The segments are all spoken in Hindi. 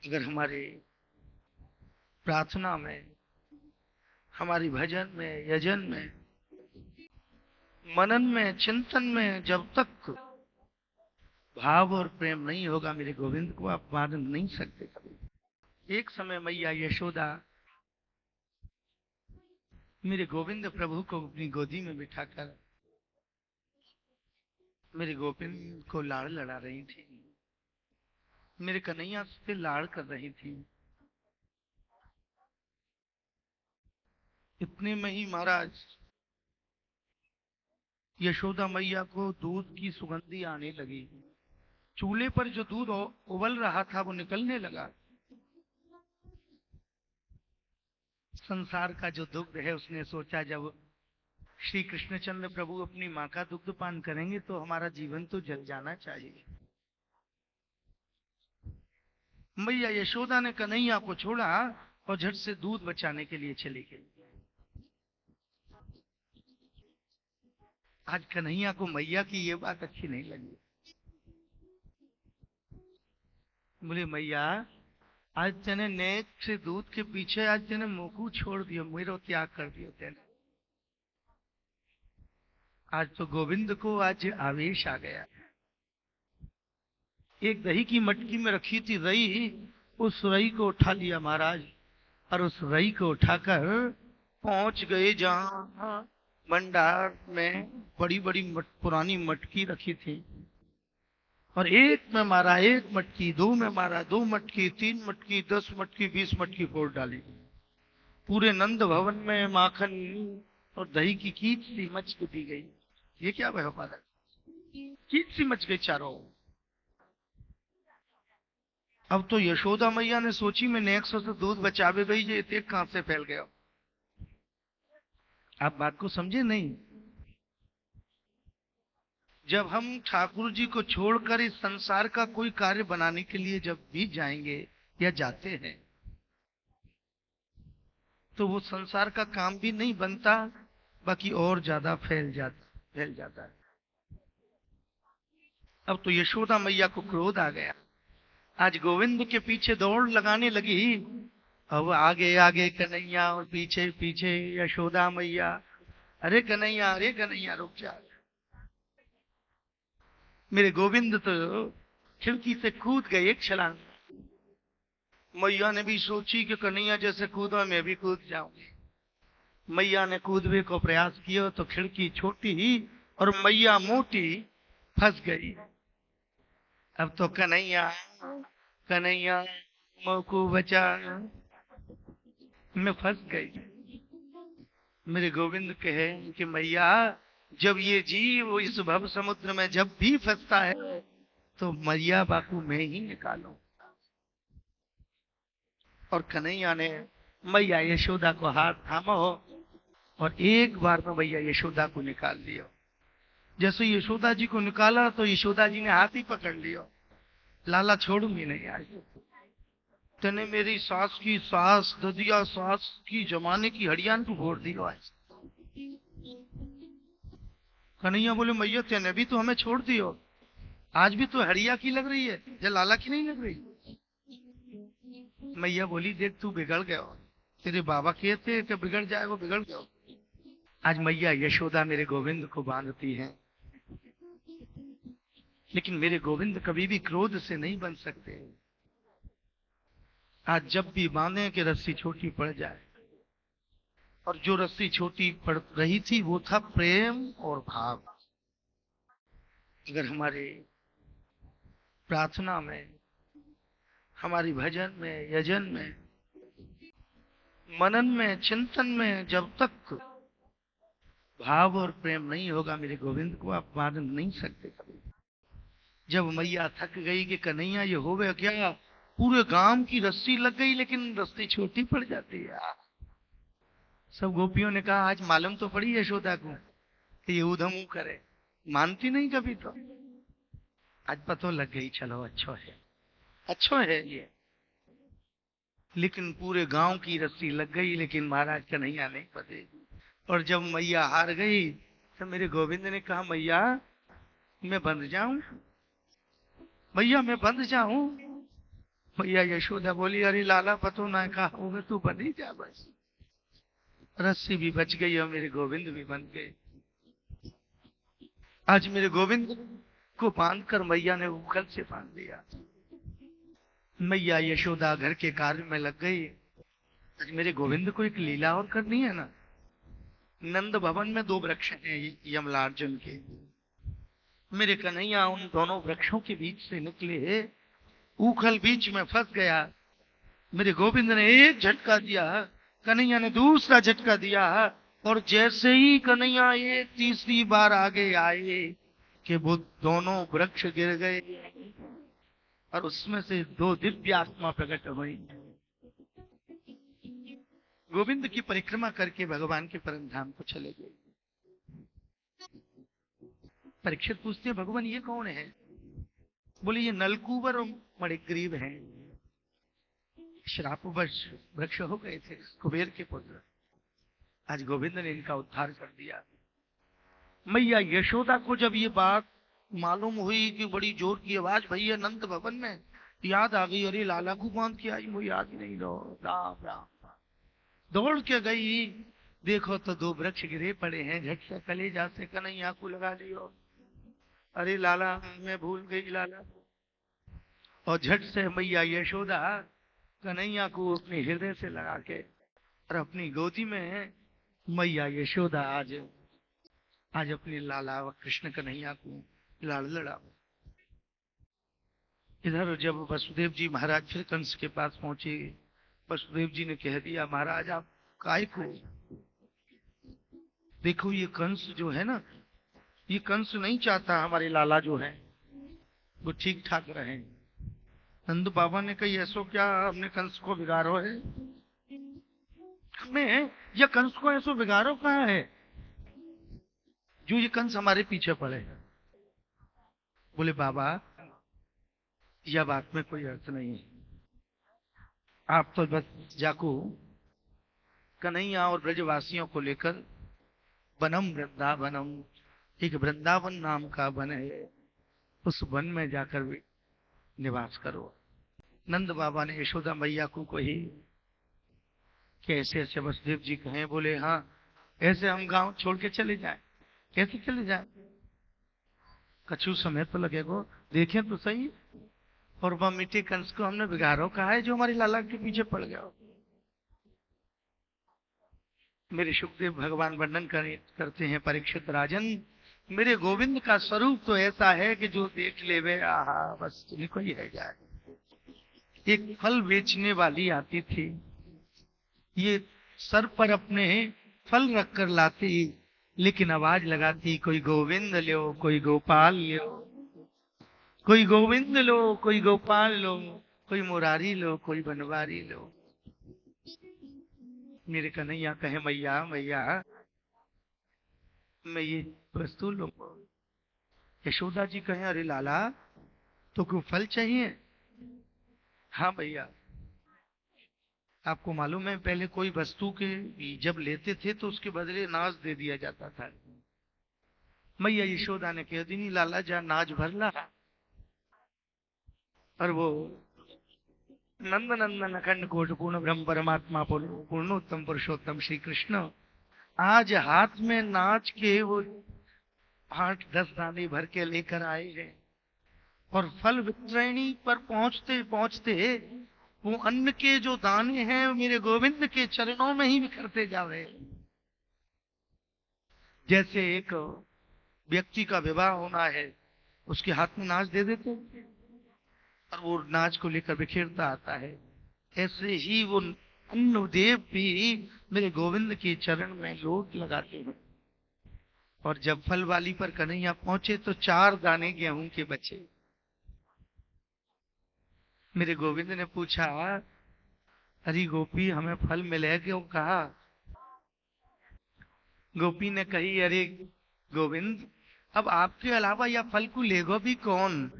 अगर हमारे प्रार्थना में, हमारी भजन में, यजन में, मनन में, चिंतन में जब तक भाव और प्रेम नहीं होगा, मेरे गोविंद को आप मान नहीं सकते कभी। एक समय मैया यशोदा मेरे गोविंद प्रभु को अपनी गोदी में बिठाकर मेरे गोविंद को लाड़ लड़ा रही थी, मेरे कन्हैया से लाड़ कर रही थी। इतने में ही महाराज यशोदा मैया को दूध की सुगंधी आने लगी। चूल्हे पर जो दूध उबल रहा था वो निकलने लगा। संसार का जो दुग्ध है, उसने सोचा जब श्री कृष्णचंद्र प्रभु अपनी माँ का दुग्ध पान करेंगे तो हमारा जीवन तो जल जाना चाहिए। मैया यशोदा ने कन्हैया को छोड़ा और झट से दूध बचाने के लिए चली गई। आज कन्हैया को मैया की ये बात अच्छी नहीं लगी। बोले मैया, आज तेने नेक से दूध के पीछे आज तेने मोकू छोड़ दियो, मेरो त्याग कर दियो तेने। आज तो गोविंद को आज आवेश आ गया। एक दही की मटकी में रखी थी रई, उस रई को उठा लिया महाराज, और उस रई को उठाकर पहुंच गए जहां भंडार में बड़ी बड़ी पुरानी मटकी रखी थी। और एक में मारा, एक मटकी, दो में मारा, दो मटकी, तीन मटकी, 10 मटकी, 20 मटकी फोड़ डाली। पूरे नंद भवन में माखन और दही की कीच सी मच दी गई। ये क्या भय हमारा, कीच सी मच गई चारों। अब तो यशोदा मैया ने सोची मैं नेक्स्ट से दूध बचावे गई, ये तेज कहां से फैल गया। आप बात को समझे नहीं। जब हम ठाकुर जी को छोड़कर इस संसार का कोई कार्य बनाने के लिए जब भी जाएंगे या जाते हैं, तो वो संसार का काम भी नहीं बनता, बाकी और ज्यादा फैल जाता है। अब तो यशोदा मैया को क्रोध आ गया। आज गोविंद के पीछे दौड़ लगाने लगी। अब आगे आगे कन्हैया और पीछे पीछे यशोदा मैया। अरे कन्हैया, अरे कन्हैया, रुक जा। मेरे गोविंद तो खिड़की से कूद गए एक छलांग। मैया ने भी सोची कि कन्हैया जैसे कूदा मैं भी कूद जाऊंगी। मैया ने कूदने को प्रयास किया तो खिड़की छोटी ही और मैया मोटी, फंस गई। अब तो कन्हैया, कन्हैया मोको बचा, मैं फंस गई। मेरे गोविंद कहे कि मैया, जब ये जीव इस भव समुद्र में जब भी फंसता है तो मैया बापू मैं ही निकालू। और कन्हैया ने मैया यशोदा को हाथ थामा हो और एक बार में मैया यशोदा को निकाल दिया। जैसे यशोदा जी को निकाला तो यशोदा जी ने हाथ ही पकड़ लिया। लाला छोड़ूंगी नहीं आज। तेने मेरी सास की सास ददिया सास की जमाने की हड़ियान को फोड़ दी आज। कन्हैया बोले मैया तेने भी तो हमें छोड़ दियो, आज भी तो हड़िया की लग रही है, या लाला की नहीं लग रही। मैया बोली देख तू बिगड़ गया, तेरे बाबा कहते कि बिगड़ जाए वो बिगड़ गया। आज मैया यशोदा मेरे गोविंद को बांधती है, लेकिन मेरे गोविंद कभी भी क्रोध से नहीं बन सकते। आज जब भी बांधे कि रस्सी छोटी पड़ जाए, और जो रस्सी छोटी पड़ रही थी वो था प्रेम और भाव। अगर हमारे प्रार्थना में, हमारी भजन में, यजन में, मनन में, चिंतन में जब तक भाव और प्रेम नहीं होगा, मेरे गोविंद को आप मान नहीं सकते कभी। जब मैया थक गई कि कन्हैया ये हो गया क्या, पूरे गांव की रस्सी लग गई लेकिन रस्सी छोटी पड़ जाती है। सब गोपियों ने कहा आज मालूम तो पड़ी यशोदा को कि ये उधम करे, मानती नहीं कभी। तो आज पता लग गई, चलो अच्छा है, अच्छा है ये। लेकिन पूरे गांव की रस्सी लग गई लेकिन महाराज कन्हैया नहीं पते। और जब मैया हार गई तो मेरे गोविंद ने कहा मैया मैं बंध जाऊं, मैया मैं बंध जाऊं। मैया यशोदा बोली, अरे लाला पतो ना कहा होगा, तू बन ही जा बस। रस्सी भी बच गई और मेरे गोविंद भी बन गए। आज मेरे गोविंद को बांधकर मैया ने उखल से बांध दिया। मैया यशोदा घर के कार्य में लग गई। आज मेरे गोविंद को एक लीला और करनी है ना। नंद भवन में 2 वृक्ष हैं यमलार्जुन के। मेरे कन्हैया उन दोनों वृक्षों के बीच से निकले, उखल बीच में फंस गया। मेरे गोविंद ने एक झटका दिया, कन्हैया ने दूसरा झटका दिया, और जैसे ही कन्हैया एक तीसरी बार आगे आए कि वो दोनों वृक्ष गिर गए और उसमें से 2 दिव्य आत्मा प्रकट हुई। गोविंद की परिक्रमा करके भगवान के परम धाम को चले गए। परीक्षित पूछते हैं, भगवान ये कौन है? बोले, ये नलकूबर और मणिग्रीव हैं। श्रापवश वृक्ष हो गए थे कुबेर के पुत्र। आज गोविंद ने इनका उद्धार कर दिया। मैया यशोदा को जब ये बात मालूम हुई कि बड़ी जोर की आवाज भैया नंद भवन में, याद आ गई, अरे लाला को बांध के आई, मुझे याद ही नहीं लो। राम राम। दौड़ के गई, देखो तो 2 वृक्ष गिरे पड़े हैं। झट से कलेजा से कन्हैया को लगा लियो, अरे लाला मैं भूल गई लाला। और झट से मैया यशोदा कन्हैया को अपने हृदय से लगा के और अपनी गोदी में मैया यशोदा आज अपने लाला व कृष्ण कन्हैया को लाड़ लड़ा। इधर जब वसुदेव जी महाराज फिर कंस के पास पहुंचे, वसुदेव जी ने कह दिया, महाराज आप काय को, देखो ये कंस जो है ना, ये कंस नहीं चाहता हमारे लाला जो है वो ठीक ठाक रहे। नंद बाबा ने कही, ऐसो क्या हमने कंस को बिगाड़ो है? हमें यह कंस को ऐसो बिगाड़ो कहाँ है जो ये कंस हमारे पीछे पड़े? बोले, बाबा यह बात में कोई अर्थ नहीं है। आप तो बस जाको कन्हैया और ब्रजवासियों को लेकर वनम वृंदावनम, एक वृंदावन नाम का वन है, उस वन में जाकर भी निवास करो। नंद बाबा ने यशोदा मैया को कही कि ऐसे ऐसे वसुदेव जी कहें। बोले, हाँ ऐसे हम गांव छोड़ के चले जाएं? कैसे चले जाएं? कछु समय तो लगेगा, देखें तो सही। और वह मिट्टी कंस को हमने बिगाड़ो कहा है जो हमारी लाला के पीछे पड़ गया। मेरे सुखदेव भगवान वर्णन करते हैं, परीक्षित राजन मेरे गोविंद का स्वरूप तो ऐसा है कि जो देख ले वे आहा बस तुमको ही रह जाए। एक फल बेचने वाली आती थी, ये सर पर अपने फल रख कर लाती, लेकिन आवाज लगाती, कोई गोविंद लो, कोई गोपाल लो, कोई गोविंद लो, कोई गोपाल लो, कोई मुरारी लो, कोई बनवारी लो। मेरे कन्हैया कहे, मैया मैया मैं ये वस्तु लो। यशोदा जी कहे, अरे लाला तो क्यों फल चाहिए? हाँ भैया, आपको मालूम है पहले कोई वस्तु के जब लेते थे तो उसके बदले नाज दे दिया जाता था। मैया यशोदा ने कह दी, नहीं लाला जा नाज भर ला। और वो नंद नंदन अखंड कोट पूर्ण ब्रह्म परमात्मा पूर्णोत्तम पुरुषोत्तम श्री कृष्ण आज हाथ में नाच के वो 8-10 दाने भर के लेकर आए हैं। और फल वितरणी पर पहुंचते पहुंचते वो अन्न के जो दाने हैं मेरे गोविंद के चरणों में ही बिखरते जा रहे हैं। जैसे एक व्यक्ति का विवाह होना है, उसके हाथ में नाच दे देते और वो नाच को लेकर बिखेरता आता है। ऐसे ही वो अन्न देव भी मेरे गोविंद के चरण में लोट लगाते हैं। और जब फल वाली पर कन्हैया पहुंचे तो 4 दाने गेहूं के बचे। मेरे गोविंद ने पूछा, अरे गोपी हमें फल मिले क्यों? कहा गोपी ने कही, अरे गोविंद अब आपके अलावा यह फल को लेगा भी कौन?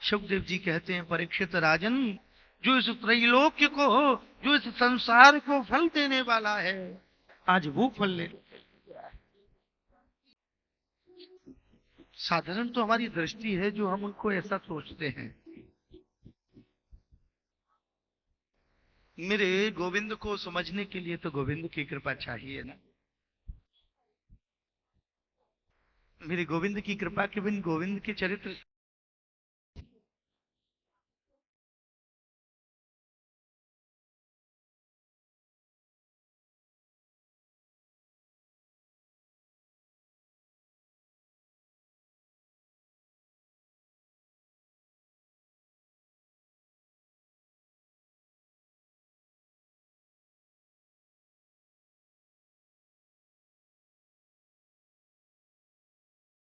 सुखदेव जी कहते हैं, परीक्षित राजन जो इस त्रैलोक्य को, जो इस संसार को फल देने वाला है, आज वो फल ले। साधारण तो हमारी दृष्टि है जो हम उनको ऐसा सोचते हैं, मेरे गोविंद को समझने के लिए तो गोविंद की कृपा चाहिए ना। मेरे गोविंद की कृपा के बिन गोविंद के चरित्र